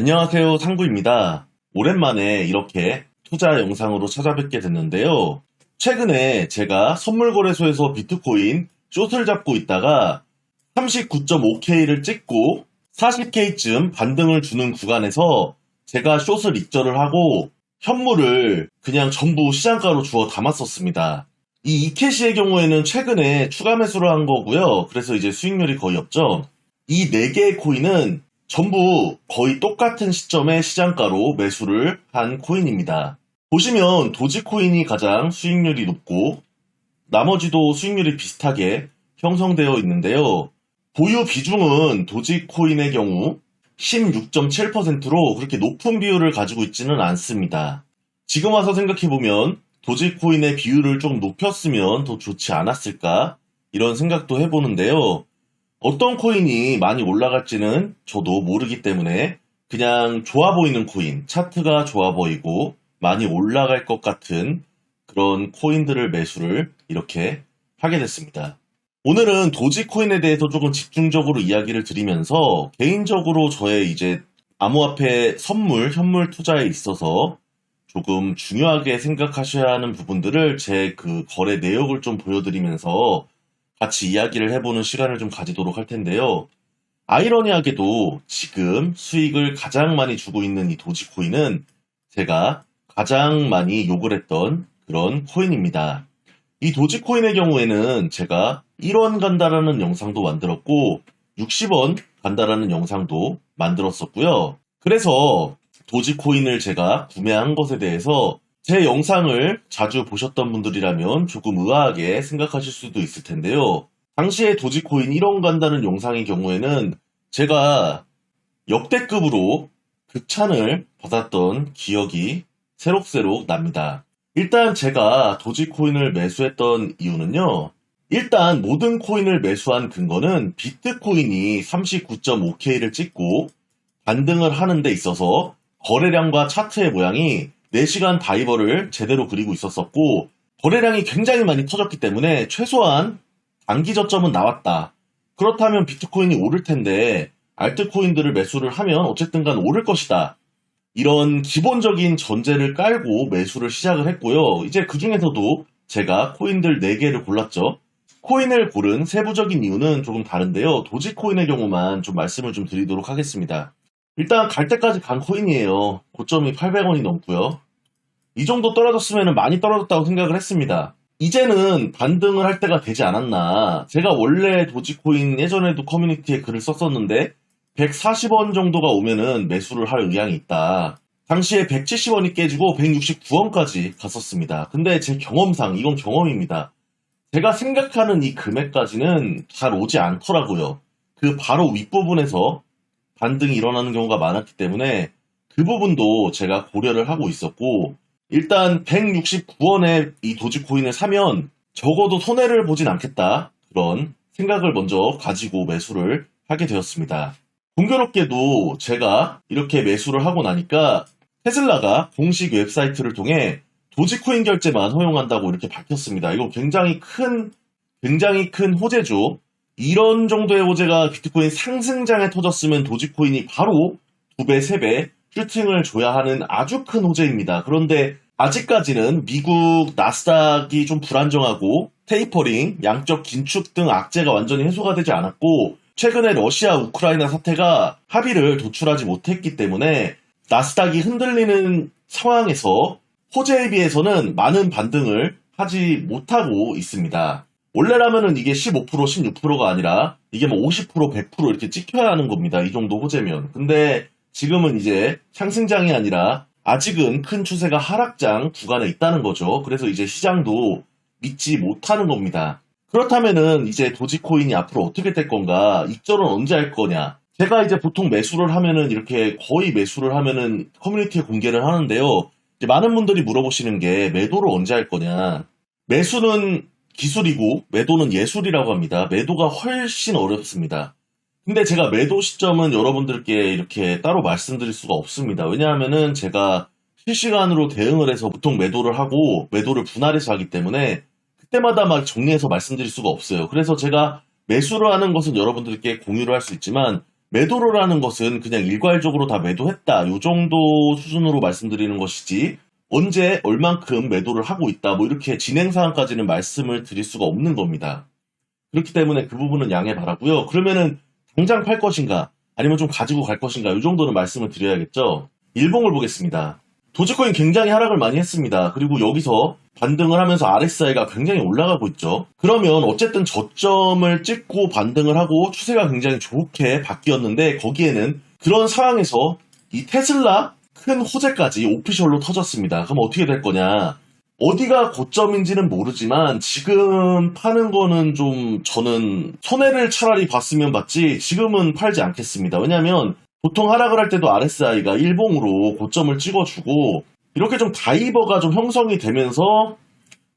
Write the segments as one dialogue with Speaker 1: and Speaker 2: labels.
Speaker 1: 안녕하세요, 상구입니다. 오랜만에 이렇게 투자 영상으로 찾아뵙게 됐는데요. 최근에 제가 선물거래소에서 비트코인 숏을 잡고 있다가 39.5K를 찍고 40K쯤 반등을 주는 구간에서 제가 숏을 익절을 하고 현물을 그냥 전부 시장가로 주워 담았었습니다. 이 이캐시의 경우에는 최근에 추가 매수를 한 거고요. 그래서 이제 수익률이 거의 없죠. 이 4개의 코인은 전부 거의 똑같은 시점에 시장가로 매수를 한 코인입니다. 보시면 도지코인이 가장 수익률이 높고 나머지도 수익률이 비슷하게 형성되어 있는데요. 보유 비중은 도지코인의 경우 16.7%로 그렇게 높은 비율을 가지고 있지는 않습니다. 지금 와서 생각해보면 도지코인의 비율을 좀 높였으면 더 좋지 않았을까 이런 생각도 해보는데요. 어떤 코인이 많이 올라갈지는 저도 모르기 때문에 그냥 좋아 보이는 코인, 차트가 좋아 보이고 많이 올라갈 것 같은 그런 코인들을 매수를 이렇게 하게 됐습니다. 오늘은 도지코인에 대해서 조금 집중적으로 이야기를 드리면서 개인적으로 저의 이제 암호화폐 선물, 현물 투자에 있어서 조금 중요하게 생각하셔야 하는 부분들을 제 그 거래 내역을 좀 보여드리면서 같이 이야기를 해보는 시간을 좀 가지도록 할 텐데요. 아이러니하게도 지금 수익을 가장 많이 주고 있는 이 도지코인은 제가 가장 많이 욕을 했던 그런 코인입니다. 이 도지코인의 경우에는 제가 1원 간다라는 영상도 만들었고 60원 간다라는 영상도 만들었었고요. 그래서 도지코인을 제가 구매한 것에 대해서 제 영상을 자주 보셨던 분들이라면 조금 의아하게 생각하실 수도 있을 텐데요. 당시에 도지코인 1원 간다는 영상의 경우에는 제가 역대급으로 극찬을 받았던 기억이 새록새록 납니다. 일단 제가 도지코인을 매수했던 이유는요. 일단 모든 코인을 매수한 근거는 비트코인이 39.5K를 찍고 반등을 하는 데 있어서 거래량과 차트의 모양이 4시간 다이버를 제대로 그리고 있었었고 거래량이 굉장히 많이 터졌기 때문에 최소한 단기 저점은 나왔다. 그렇다면 비트코인이 오를 텐데 알트코인들을 매수를 하면 어쨌든 간 오를 것이다. 이런 기본적인 전제를 깔고 매수를 시작을 했고요. 이제 그 중에서도 제가 코인들 4개를 골랐죠. 코인을 고른 세부적인 이유는 조금 다른데요. 도지코인의 경우만 좀 말씀을 좀 드리도록 하겠습니다. 일단 갈 때까지 간 코인이에요. 고점이 800원이 넘고요. 이 정도 떨어졌으면 많이 떨어졌다고 생각을 했습니다. 이제는 반등을 할 때가 되지 않았나. 제가 원래 도지코인 예전에도 커뮤니티에 글을 썼었는데 140원 정도가 오면은 매수를 할 의향이 있다. 당시에 170원이 깨지고 169원까지 갔었습니다. 근데 제 경험상 이건 경험입니다. 제가 생각하는 이 금액까지는 잘 오지 않더라고요. 그 바로 윗부분에서 반등이 일어나는 경우가 많았기 때문에 그 부분도 제가 고려를 하고 있었고 일단 169원에 이 도지코인을 사면 적어도 손해를 보진 않겠다. 그런 생각을 먼저 가지고 매수를 하게 되었습니다. 공교롭게도 제가 이렇게 매수를 하고 나니까 테슬라가 공식 웹사이트를 통해 도지코인 결제만 허용한다고 이렇게 밝혔습니다. 이거 굉장히 큰 호재죠. 이런 정도의 호재가 비트코인 상승장에 터졌으면 도지코인이 바로 2배, 3배 슈팅을 줘야 하는 아주 큰 호재입니다. 그런데 아직까지는 미국 나스닥이 좀 불안정하고 테이퍼링, 양적 긴축 등 악재가 완전히 해소가 되지 않았고 최근에 러시아, 우크라이나 사태가 합의를 도출하지 못했기 때문에 나스닥이 흔들리는 상황에서 호재에 비해서는 많은 반등을 하지 못하고 있습니다. 원래라면은 이게 15%, 16%가 아니라 이게 뭐 50%, 100% 이렇게 찍혀야 하는 겁니다. 이 정도 호재면. 근데 지금은 이제 상승장이 아니라 아직은 큰 추세가 하락장 구간에 있다는 거죠. 그래서 이제 시장도 믿지 못하는 겁니다. 그렇다면은 이제 도지코인이 앞으로 어떻게 될 건가? 익절은 언제 할 거냐? 제가 이제 보통 매수를 하면은 이렇게 거의 매수를 하면은 커뮤니티에 공개를 하는데요. 이제 많은 분들이 물어보시는 게 매도를 언제 할 거냐? 매수는 기술이고 매도는 예술이라고 합니다. 매도가 훨씬 어렵습니다. 근데 제가 매도 시점은 여러분들께 이렇게 따로 말씀드릴 수가 없습니다. 왜냐하면은 제가 실시간으로 대응을 해서 보통 매도를 하고 매도를 분할해서 하기 때문에 그때마다 막 정리해서 말씀드릴 수가 없어요. 그래서 제가 매수를 하는 것은 여러분들께 공유를 할 수 있지만 매도를 하는 것은 그냥 일괄적으로 다 매도했다. 이 정도 수준으로 말씀드리는 것이지 언제 얼만큼 매도를 하고 있다. 뭐 이렇게 진행 사항까지는 말씀을 드릴 수가 없는 겁니다. 그렇기 때문에 그 부분은 양해 바라고요. 그러면은 당장 팔 것인가 아니면 좀 가지고 갈 것인가 이 정도는 말씀을 드려야겠죠. 일봉을 보겠습니다. 도지코인 굉장히 하락을 많이 했습니다. 그리고 여기서 반등을 하면서 RSI가 굉장히 올라가고 있죠. 그러면 어쨌든 저점을 찍고 반등을 하고 추세가 굉장히 좋게 바뀌었는데 거기에는 그런 상황에서 이 테슬라 큰 호재까지 오피셜로 터졌습니다. 그럼 어떻게 될 거냐? 어디가 고점인지는 모르지만 지금 파는 거는 좀 저는 손해를 차라리 봤으면 봤지 지금은 팔지 않겠습니다. 왜냐하면 보통 하락을 할 때도 RSI가 일봉으로 고점을 찍어주고 이렇게 좀 다이버가 좀 형성이 되면서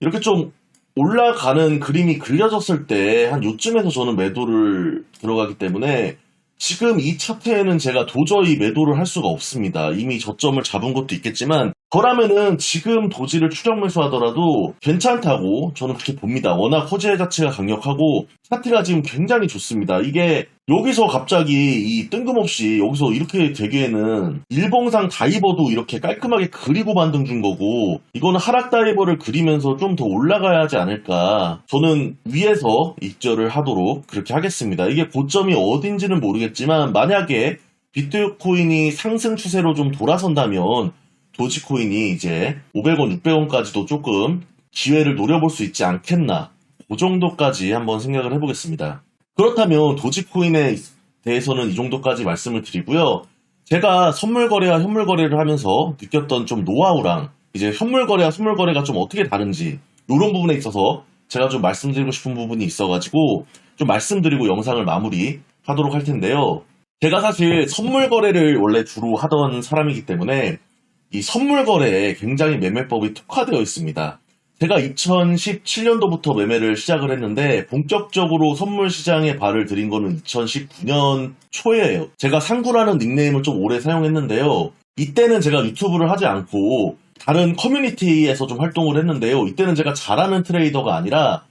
Speaker 1: 이렇게 좀 올라가는 그림이 그려졌을 때 한 요쯤에서 저는 매도를 들어가기 때문에 지금 이 차트에는 제가 도저히 매도를 할 수가 없습니다. 이미 저점을 잡은 것도 있겠지만 저라면은 지금 도지를 추격 매수하더라도 괜찮다고 저는 그렇게 봅니다. 워낙 호재 자체가 강력하고 차트가 지금 굉장히 좋습니다. 이게 여기서 갑자기 이 뜬금없이 여기서 이렇게 되기에는 일봉상 다이버도 이렇게 깔끔하게 그리고 만든 준 거고 이거는 하락 다이버를 그리면서 좀 더 올라가야 하지 않을까. 저는 위에서 입절을 하도록 그렇게 하겠습니다. 이게 고점이 어딘지는 모르겠지만 만약에 비트코인이 상승 추세로 좀 돌아선다면 도지코인이 이제 500원, 600원까지도 조금 기회를 노려볼 수 있지 않겠나. 그 정도까지 한번 생각을 해보겠습니다. 그렇다면 도지코인에 대해서는 이 정도까지 말씀을 드리고요. 제가 선물 거래와 현물 거래를 하면서 느꼈던 좀 노하우랑 이제 현물 거래와 선물 거래가 좀 어떻게 다른지 이런 부분에 있어서 제가 좀 말씀드리고 싶은 부분이 있어가지고 좀 말씀드리고 영상을 마무리하도록 할 텐데요. 제가 사실 선물 거래를 원래 주로 하던 사람이기 때문에 이 선물 거래에 굉장히 매매법이 특화되어 있습니다. 제가 2017년도부터 매매를 시작을 했는데 본격적으로 선물 시장에 발을 들인 거는 2019년 초예요. 제가 상구라는 닉네임을 좀 오래 사용했는데요. 이때는 제가 유튜브를 하지 않고 다른 커뮤니티에서 좀 활동을 했는데요. 이때는 제가 잘하는 트레이더가 아니라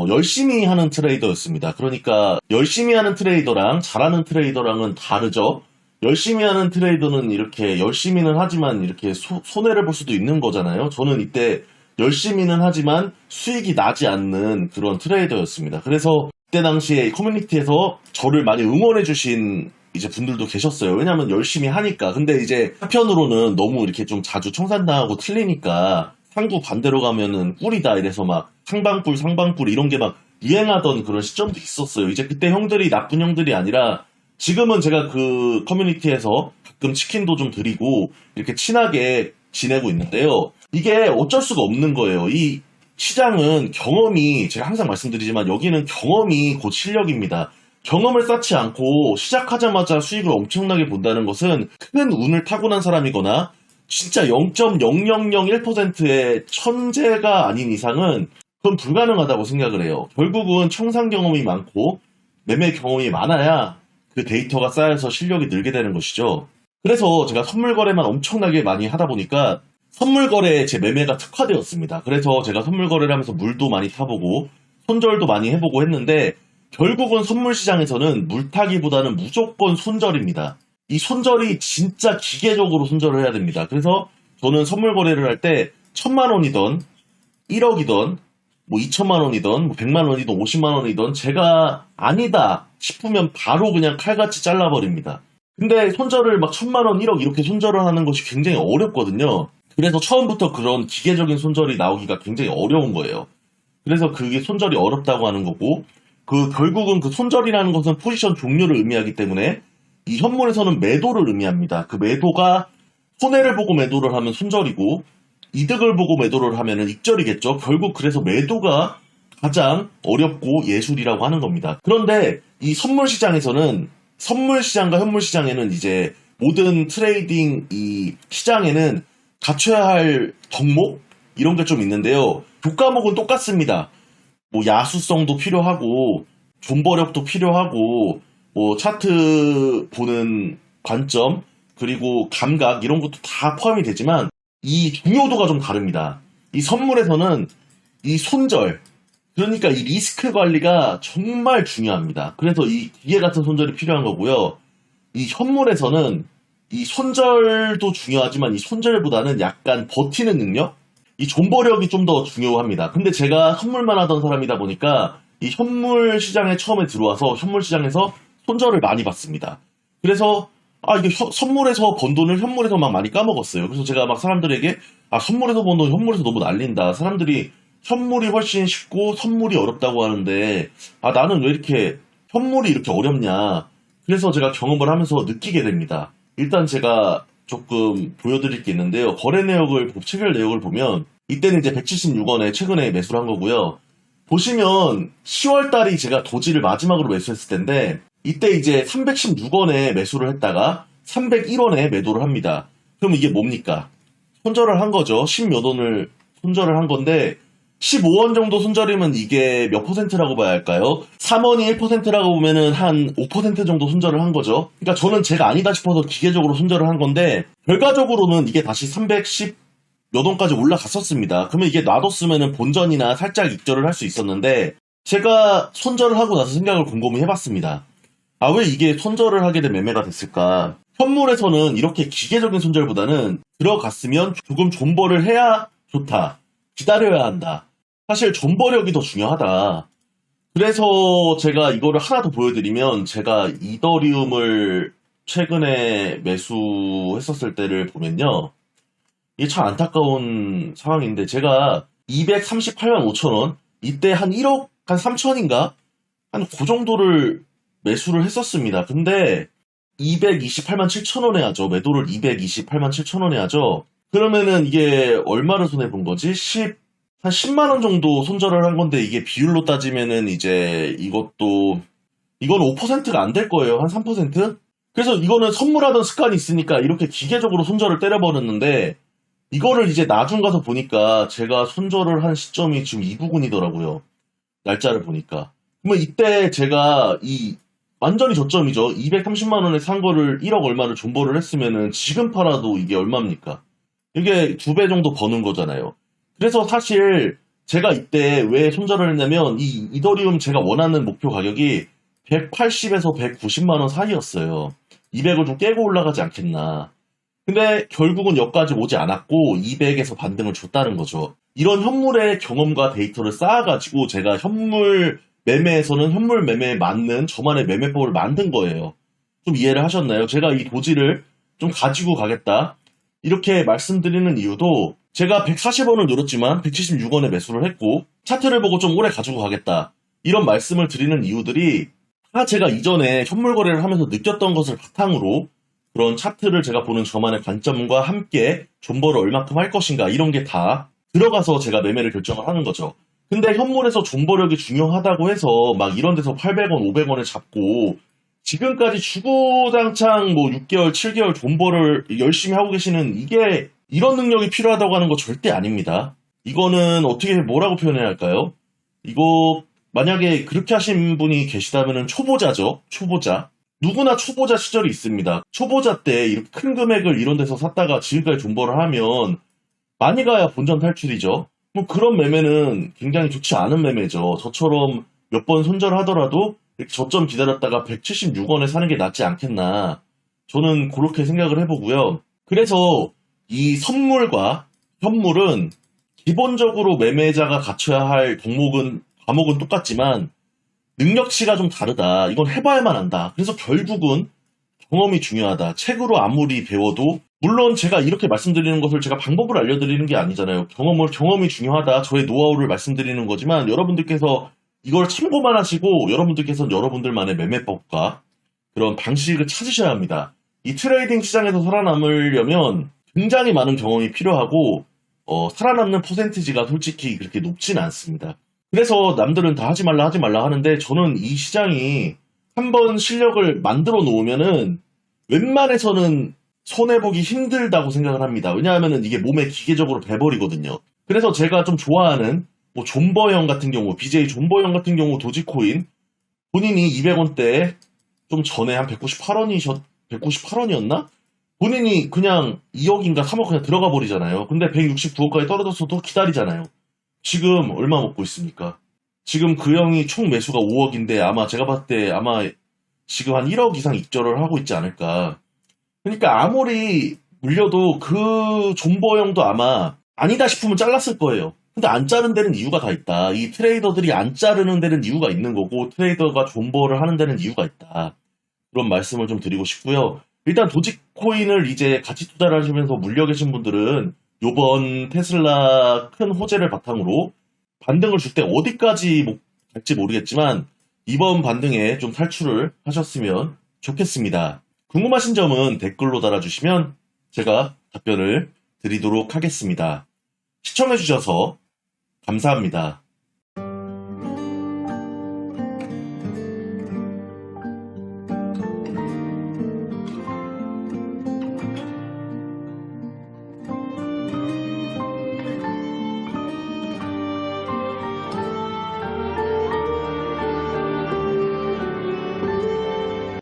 Speaker 1: 열심히 하는 트레이더였습니다. 그러니까 열심히 하는 트레이더랑 잘하는 트레이더랑은 다르죠. 열심히 하는 트레이더는 이렇게 열심히는 하지만 이렇게 손해를 볼 수도 있는 거잖아요. 저는 이때 열심히는 하지만 수익이 나지 않는 그런 트레이더였습니다. 그래서 그때 당시에 커뮤니티에서 저를 많이 응원해 주신 이제 분들도 계셨어요. 왜냐면 열심히 하니까. 근데 이제 한편으로는 너무 이렇게 좀 자주 청산당하고 틀리니까 상구 반대로 가면은 꿀이다 이래서 막 상방꿀 이런 게 막 유행하던 그런 시점도 있었어요. 이제 그때 형들이 나쁜 형들이 아니라 지금은 제가 그 커뮤니티에서 가끔 치킨도 좀 드리고 이렇게 친하게 지내고 있는데요. 이게 어쩔 수가 없는 거예요. 이 시장은 경험이 제가 항상 말씀드리지만 여기는 경험이 곧 실력입니다. 경험을 쌓지 않고 시작하자마자 수익을 엄청나게 본다는 것은 큰 운을 타고난 사람이거나 진짜 0.0001%의 천재가 아닌 이상은 그건 불가능하다고 생각을 해요. 결국은 청산 경험이 많고 매매 경험이 많아야 그 데이터가 쌓여서 실력이 늘게 되는 것이죠. 그래서 제가 선물 거래만 엄청나게 많이 하다 보니까 선물 거래에 제 매매가 특화되었습니다. 그래서 제가 선물 거래를 하면서 물도 많이 타보고 손절도 많이 해보고 했는데 결국은 선물 시장에서는 물타기보다는 무조건 손절입니다. 이 손절이 진짜 기계적으로 손절을 해야 됩니다. 그래서 저는 선물 거래를 할 때 1,000만 원이던 1억이던 뭐 2천만 원이던 뭐 100만 원이던 50만 원이던 제가 아니다 싶으면 바로 그냥 칼같이 잘라버립니다. 근데 손절을 막 1,000만 원, 1억 이렇게 손절을 하는 것이 굉장히 어렵거든요. 그래서 처음부터 그런 기계적인 손절이 나오기가 굉장히 어려운 거예요. 그래서 그게 손절이 어렵다고 하는 거고 결국은 그 손절이라는 것은 포지션 종료를 의미하기 때문에 이 현물에서는 매도를 의미합니다. 그 매도가 손해를 보고 매도를 하면 손절이고 이득을 보고 매도를 하면 익절이겠죠. 결국 그래서 매도가 가장 어렵고 예술이라고 하는 겁니다. 그런데 이 선물 시장에서는 선물 시장과 현물 시장에는 이제 모든 트레이딩 이 시장에는 갖춰야 할 덕목 이런 게 좀 있는데요. 교과목은 똑같습니다. 뭐 야수성도 필요하고 존버력도 필요하고 뭐 차트 보는 관점 그리고 감각 이런 것도 다 포함이 되지만 이 중요도가 좀 다릅니다. 이 선물에서는 이 손절 그러니까 이 리스크 관리가 정말 중요합니다. 그래서 이 기계 같은 손절이 필요한 거고요. 이 현물에서는 이 손절도 중요하지만 이 손절보다는 약간 버티는 능력? 이 존버력이 좀 더 중요합니다. 근데 제가 현물만 하던 사람이다 보니까 이 현물 시장에 처음에 들어와서 현물 시장에서 손절을 많이 받습니다. 그래서 이게 선물에서 번 돈을 현물에서 막 많이 까먹었어요. 그래서 제가 막 사람들에게 선물에서 번 돈 현물에서 너무 날린다. 사람들이 현물이 훨씬 쉽고 선물이 어렵다고 하는데 나는 왜 이렇게 현물이 이렇게 어렵냐. 그래서 제가 경험을 하면서 느끼게 됩니다. 일단 제가 조금 보여드릴 게 있는데요. 거래 내역을, 체결 내역을 보면 이때는 이제 176원에 최근에 매수를 한 거고요. 보시면 10월 달이 제가 도지를 마지막으로 매수했을 텐데 이때 이제 316원에 매수를 했다가 301원에 매도를 합니다. 그럼 이게 뭡니까? 손절을 한 거죠. 10몇 원을 손절을 한 건데 15원 정도 손절이면 이게 몇 퍼센트라고 봐야 할까요? 3원이 1%라고 보면은 한 5% 정도 손절을 한 거죠. 그러니까 저는 제가 아니다 싶어서 기계적으로 손절을 한 건데 결과적으로는 이게 다시 310 몇 원까지 올라갔었습니다. 그러면 이게 놔뒀으면은 본전이나 살짝 익절을 할 수 있었는데 제가 손절을 하고 나서 생각을 곰곰이 해봤습니다. 왜 이게 손절을 하게 된 매매가 됐을까? 현물에서는 이렇게 기계적인 손절보다는 들어갔으면 조금 존버를 해야 좋다. 기다려야 한다. 사실 존버력이 더 중요하다. 그래서 제가 이거를 하나 더 보여드리면 제가 이더리움을 최근에 매수했었을 때를 보면요. 이게 참 안타까운 상황인데 제가 238만 5천 원 이때 한 1억 한 3천인가? 한 그 정도를 매수를 했었습니다. 근데 228만 7천 원에 하죠. 매도를 228만 7천 원에 하죠. 그러면은 이게 얼마를 손해본 거지? 한 10만 원 정도 손절을 한 건데 이게 비율로 따지면은 이제 이건 5%가 안 될 거예요. 한 3%? 그래서 이거는 선물하던 습관이 있으니까 이렇게 기계적으로 손절을 때려버렸는데 이거를 이제 나중 가서 보니까 제가 손절을 한 시점이 지금 이 부분이더라고요. 날짜를 보니까. 그러면 이때 제가 완전히 저점이죠. 230만 원에 산 거를 1억 얼마를 존버를 했으면은 지금 팔아도 이게 얼마입니까? 이게 2배 정도 버는 거잖아요. 그래서 사실 제가 이때 왜 손절을 했냐면 이 이더리움 제가 원하는 목표 가격이 180에서 190만 원 사이였어요. 200을 좀 깨고 올라가지 않겠나. 근데 결국은 여기까지 오지 않았고 200에서 반등을 줬다는 거죠. 이런 현물의 경험과 데이터를 쌓아가지고 제가 현물 매매에서는 현물 매매에 맞는 저만의 매매법을 만든 거예요. 좀 이해를 하셨나요? 제가 이 도지를 좀 가지고 가겠다. 이렇게 말씀드리는 이유도 제가 140원을 누렸지만 176원에 매수를 했고 차트를 보고 좀 오래 가지고 가겠다. 이런 말씀을 드리는 이유들이 다 제가 이전에 현물 거래를 하면서 느꼈던 것을 바탕으로 그런 차트를 제가 보는 저만의 관점과 함께 존버를 얼마큼 할 것인가 이런 게 다 들어가서 제가 매매를 결정을 하는 거죠. 근데 현물에서 존버력이 중요하다고 해서 막 이런 데서 800원, 500원을 잡고 지금까지 주구장창 6개월, 7개월 존버를 열심히 하고 계시는 이게 이런 능력이 필요하다고 하는 거 절대 아닙니다. 이거는 어떻게 뭐라고 표현해야 할까요? 이거 만약에 그렇게 하신 분이 계시다면 초보자죠. 초보자. 누구나 초보자 시절이 있습니다. 초보자 때 이렇게 큰 금액을 이런 데서 샀다가 지금까지 존버를 하면 많이 가야 본전 탈출이죠. 그런 매매는 굉장히 좋지 않은 매매죠. 저처럼 몇 번 손절하더라도 이렇게 저점 기다렸다가 176원에 사는 게 낫지 않겠나. 저는 그렇게 생각을 해보고요. 그래서 이 선물과 현물은 기본적으로 매매자가 갖춰야 할 과목은 똑같지만 능력치가 좀 다르다. 이건 해봐야만 한다. 그래서 결국은 경험이 중요하다. 책으로 아무리 배워도 물론 제가 이렇게 말씀드리는 것을 제가 방법을 알려드리는 게 아니잖아요. 경험이 중요하다. 저의 노하우를 말씀드리는 거지만 여러분들께서 이걸 참고만 하시고 여러분들께서는 여러분들만의 매매법과 그런 방식을 찾으셔야 합니다. 이 트레이딩 시장에서 살아남으려면 굉장히 많은 경험이 필요하고 살아남는 퍼센티지가 솔직히 그렇게 높진 않습니다. 그래서 남들은 다 하지 말라 하는데 저는 이 시장이 한번 실력을 만들어 놓으면은 웬만해서는 손해보기 힘들다고 생각을 합니다. 왜냐하면은 이게 몸에 기계적으로 배버리거든요. 그래서 제가 좀 좋아하는 존버형 같은 경우, BJ 존버형 같은 경우 도지코인 본인이 200원대 좀 전에 한 198원이었나? 본인이 그냥 2억인가 3억 그냥 들어가 버리잖아요. 근데 169억까지 떨어졌어도 기다리잖아요. 지금 얼마 먹고 있습니까? 지금 그 형이 총 매수가 5억인데 아마 제가 봤을 때 아마 지금 한 1억 이상 익절을 하고 있지 않을까. 그러니까 아무리 물려도 그 존버형도 아마 아니다 싶으면 잘랐을 거예요. 근데 안 자른 데는 이유가 다 있다. 이 트레이더들이 안 자르는 데는 이유가 있는 거고 트레이더가 존버를 하는 데는 이유가 있다. 그런 말씀을 좀 드리고 싶고요. 일단 도지코인을 이제 가치 투자를 하시면서 물려 계신 분들은 요번 테슬라 큰 호재를 바탕으로 반등을 줄 때 어디까지 갈지 모르겠지만 이번 반등에 좀 탈출을 하셨으면 좋겠습니다. 궁금하신 점은 댓글로 달아주시면 제가 답변을 드리도록 하겠습니다. 시청해주셔서 감사합니다.